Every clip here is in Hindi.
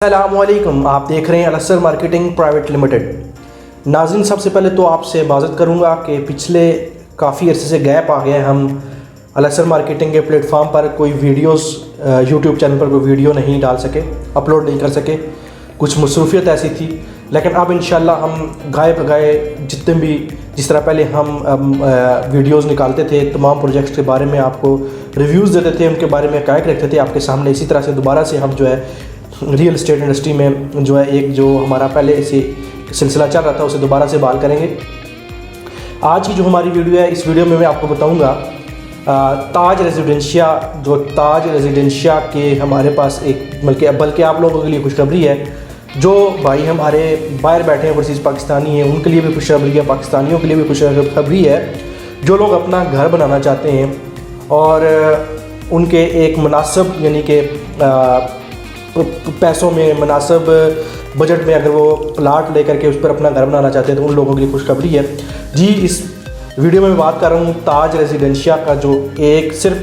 अस्सलामुअलैकुम, आप देख रहे हैं अलअसर मार्केटिंग प्राइवेट लिमिटेड। नाज़रीन, सबसे पहले तो आपसे माज़रत करूंगा कि पिछले काफ़ी अरसे से गैप आ गया। हम अलअसर मार्केटिंग के प्लेटफॉर्म पर कोई वीडियोस यूट्यूब चैनल पर कोई वीडियो नहीं डाल सके, अपलोड नहीं कर सके। कुछ मसरूफियत ऐसी थी, लेकिन अब इंशाल्लाह हम गाए बगाए जिस तरह पहले हम वीडियोस निकालते थे, तमाम प्रोजेक्ट्स के बारे में आपको रिव्यूज़ देते थे, उनके बारे में हक़ाइक़ रखते थे आपके सामने। इसी तरह से दोबारा से हम जो है रियल एस्टेट इंडस्ट्री में जो है एक जो हमारा पहले से सिलसिला चल रहा था उसे दोबारा से बहाल करेंगे। आज की जो हमारी वीडियो है, इस वीडियो में मैं आपको बताऊंगा ताज रेजिडेंशिया के हमारे पास एक बल्कि आप लोगों के लिए खुशखबरी है। जो भाई हमारे बाहर बैठे हैं, ओवरसीज़ पाकिस्तानी हैं, उनके लिए भी खुशखबरी है, पाकिस्तानियों के लिए भी खुशखबरी है। जो लोग अपना घर बनाना चाहते हैं और उनके एक मुनासिब यानी कि पैसों में मुनासिब बजट में अगर वो प्लाट लेकर के उस पर अपना घर बनाना चाहते हैं तो उन लोगों के लिए खुशखबरी है जी। इस वीडियो में मैं बात कर रहा हूँ ताज रेजिडेंशिया का, जो एक सिर्फ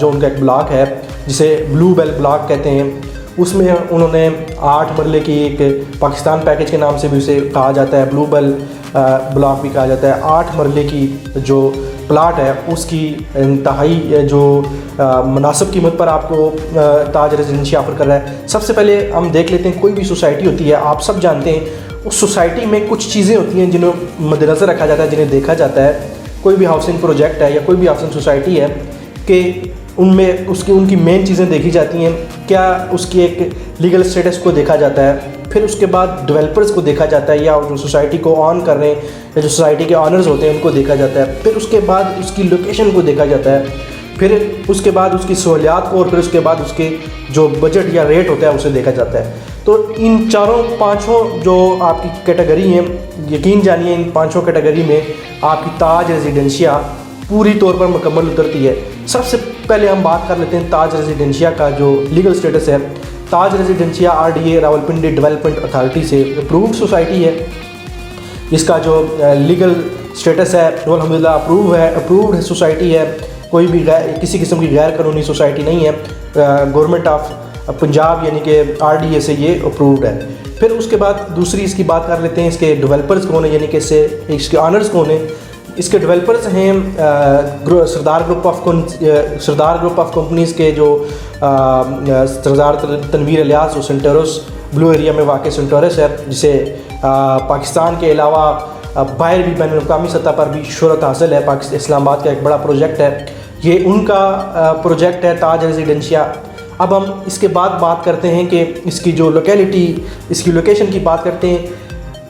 जो उनका एक ब्लॉक है जिसे ब्लू बेल ब्लॉक कहते हैं, उसमें उन्होंने 8 मरले की एक पाकिस्तान पैकेज के नाम से भी उसे कहा जाता है, ब्लू बेल ब्लॉक भी कहा जाता है। 8 मरले की जो प्लाट है उसकी इंतहाई जो मुनासिब कीमत पर आपको ताज रेजिडेंशिया ऑफ़र कर रहा है। सबसे पहले हम देख लेते हैं, कोई भी सोसाइटी होती है, आप सब जानते हैं, उस सोसाइटी में कुछ चीज़ें होती हैं जिन्हें मद्देनज़र रखा जाता है, जिन्हें देखा जाता है। कोई भी हाउसिंग प्रोजेक्ट है या कोई भी हाउसिंग सोसाइटी है कि उनमें उनकी मेन चीज़ें देखी जाती हैं। क्या उसकी एक लीगल स्टेटस को देखा जाता है, फिर उसके बाद डेवलपर्स को देखा जाता है, या जो सोसाइटी को ऑन कर रहे हैं या जो सोसाइटी के ऑनर्स होते हैं उनको देखा जाता है, फिर उसके बाद उसकी लोकेशन को देखा जाता है, फिर उसके बाद उसकी सहूलियात को, और फिर उसके बाद उसके जो बजट या रेट होता है उसे देखा जाता है। तो इन चारों पाँचों जो आपकी कैटेगरी हैं, यकीन जानिए इन पाँचों कैटेगरी में आपकी ताज रेजिडेंशिया पूरी तौर पर मुकम्मल उतरती है। सबसे पहले हम बात कर लेते हैं ताज रेजिडेंशिया का जो लीगल स्टेटस है। Taj Residencia RDA Rawalpindi development authority से अप्रूव्ड सोसाइटी है। इसका जो लीगल स्टेटस है वो अल्हम्दुलिल्लाह अप्रूव्ड है सोसाइटी है। कोई भी किसी किस्म की गैर कानूनी सोसाइटी नहीं है। गवर्नमेंट ऑफ पंजाब यानी कि RDA से ये अप्रूव्ड है। फिर उसके बाद दूसरी इसकी बात कर लेते हैं, इसके डेवलपर्स कौन है, यानी कि इसके ऑनर्स कौन है। इसके डेवलपर्स हैं सरदार ग्रुप ऑफ कंपनीज़ के जो सरदार तनवीर इलियास और सेंटोरस ब्लू एरिया में वाक़ सेंटोरस है, जिसे पाकिस्तान के अलावा बाहर भी बैनुल-अक़वामी सतह पर भी शोहरत हासिल है। इस्लामाबाद का एक बड़ा प्रोजेक्ट है, ये उनका प्रोजेक्ट है ताज रेजिडेंशिया। अब हम इसके बाद बात करते हैं कि इसकी जो इसकी लोकेशन की बात करते हैं।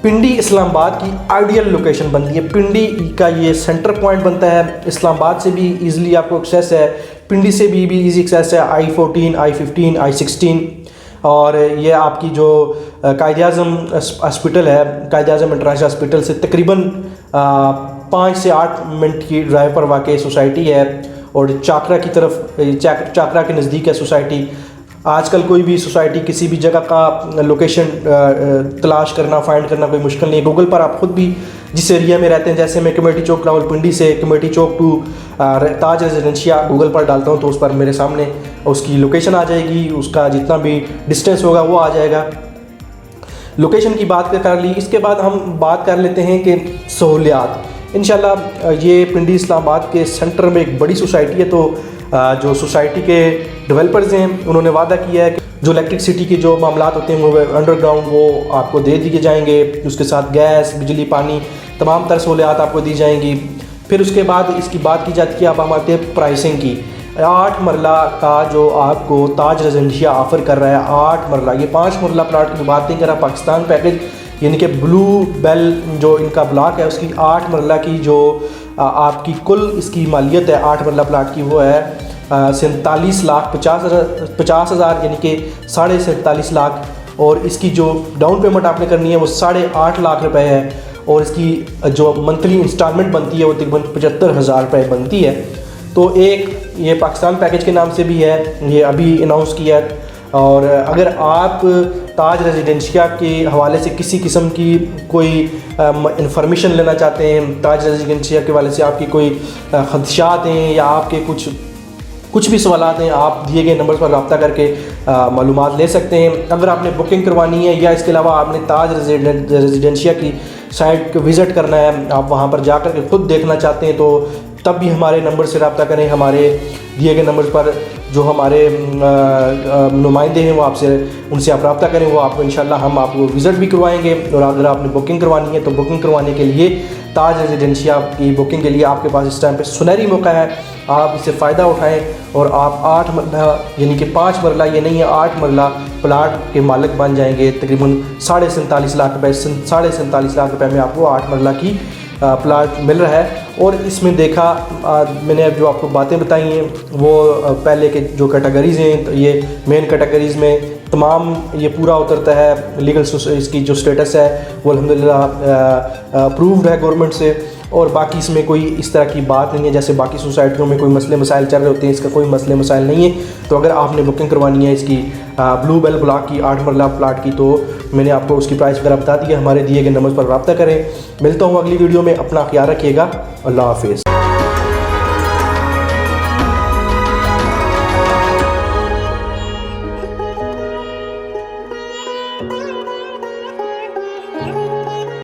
पिंडी इस्लामाबाद की आइडियल लोकेशन बनती है। पिंडी का ये सेंटर पॉइंट बनता है। इस्लामाबाद से भी ईज़िली आपको एक्सेस है, पिंडी से भी ईज़ी एक्सेस है, I-14, I-15, I-16। और ये आपकी जो कायद-ए-आज़म हॉस्पिटल है, कायद-ए-आज़म इंटरनेशनल हॉस्पिटल से तकरीबन 5 से 8 मिनट की ड्राइव पर वाक़ सोसाइटी है। और चाकरा के नज़दीक है सोसाइटी। आजकल कोई भी सोसाइटी किसी भी जगह का लोकेशन तलाश करना, फाइंड करना कोई मुश्किल नहीं है। गूगल पर आप ख़ुद भी जिस एरिया में रहते हैं, जैसे मैं कमेटी चौक रावलपिंडी से committee Chowk to Taj Residencia Google पर डालता हूं तो उस पर मेरे सामने उसकी लोकेशन आ जाएगी, उसका जितना भी डिस्टेंस होगा वो आ जाएगा। लोकेशन की बात कर ली। इसके बाद हम बात कर लेते हैं कि सहूलियात। इंशाल्लाह ये पिंडी इस्लामाबाद के सेंटर में एक बड़ी सोसाइटी है, तो जो सोसाइटी के डेवलपर्स हैं उन्होंने वादा किया है कि जो इलेक्ट्रिसिटी के जो मामलात होते हैं वो अंडरग्राउंड वो आपको दे दिए जाएंगे। उसके साथ गैस, बिजली, पानी, तमाम तरह सहूलियात आपको दी जाएंगी। फिर उसके बाद इसकी बात की जाती है, अब हम आते हैं प्राइसिंग की। 8 मरला का जो आपको ताज रेजिडेंशिया ऑफ़र कर रहा है, 8 मरला, ये 5 मरला प्लाट की बात नहीं कर रहा। पाकिस्तान पैकेज यानी कि ब्लू बेल जो इनका ब्लॉक है उसकी 8 मरला की जो आपकी कुल इसकी मालियत है 8 मरला प्लाट की, वो है 47,50,000 यानी कि 47.5 लाख। और इसकी जो डाउन पेमेंट आपने करनी है वो 8.5 लाख रुपए है। और इसकी जो मंथली इंस्टॉलमेंट बनती है वो तकरीबन 75,000 रुपये बनती है। तो एक ये पाकिस्तान पैकेज के नाम से भी है, ये अभी अनाउंस किया है। और अगर आप ताज रेजिडेंशिया के हवाले से किसी किस्म की कोई इंफॉर्मेशन लेना चाहते हैं, ताज रेजिडेंशिया के हवाले से आपकी कोई खदशात हैं या आपके कुछ कुछ भी सवालात हैं आप दिए गए नंबर पर रब्ता करके मालूमात ले सकते हैं। अगर आपने बुकिंग करवानी है या इसके अलावा आपने ताज रेजिडेंशिया की साइट को विज़िट करना है, आप वहाँ पर जा कर के ख़ुद देखना चाहते हैं, तो तब भी हमारे नंबर से रब्ता करें। हमारे दिए गए नंबर पर जो हमारे नुमाइंदे हैं वो आपसे उनसे आप रब्ता करें, वो आपको इंशाल्लाह हम आपको विज़िट भी करवाएंगे। और अगर आपने बुकिंग करवानी है तो बुकिंग करवाने के लिए ताज रेजिडेंशिया की बुकिंग के लिए आपके पास इस टाइम पे सुनहरी मौका है, आप इससे फ़ायदा उठाएं और आप 8 मरला यानी कि 5 मरला ये नहीं है 8 मरला प्लाट के मालिक बन जाएंगे। तकरीबन 47.5 लाख रुपए 47.5 लाख रुपए में आपको 8 मरला की प्लाट मिल रहा है। और इसमें देखा मैंने अब जो आपको बातें बताई हैं वो पहले के जो कैटेगरीज़ हैं, तो ये मेन कैटेगरीज़ में तमाम ये पूरा उतरता है। लीगल इसकी जो स्टेटस है वो अल्हम्दुलिल्लाह अप्रूव्ड है गवर्नमेंट से। और बाकी इसमें कोई इस तरह की बात नहीं है जैसे बाकी सोसाइटियों में कोई मसले मसाइल चल रहे होते हैं, इसका कोई मसले मसाइल नहीं है। तो अगर आपने बुकिंग करवानी है इसकी ब्लू बेल ब्लॉक की 8 मरला प्लाट की, तो मैंने आपको उसकी प्राइस वगैरह बता दी है। हमारे दिए गए नंबर पर रब्ता करें। मिलता हूँ अगली वीडियो में, अपना ख्याल रखिएगा। अल्लाह हाफिज़।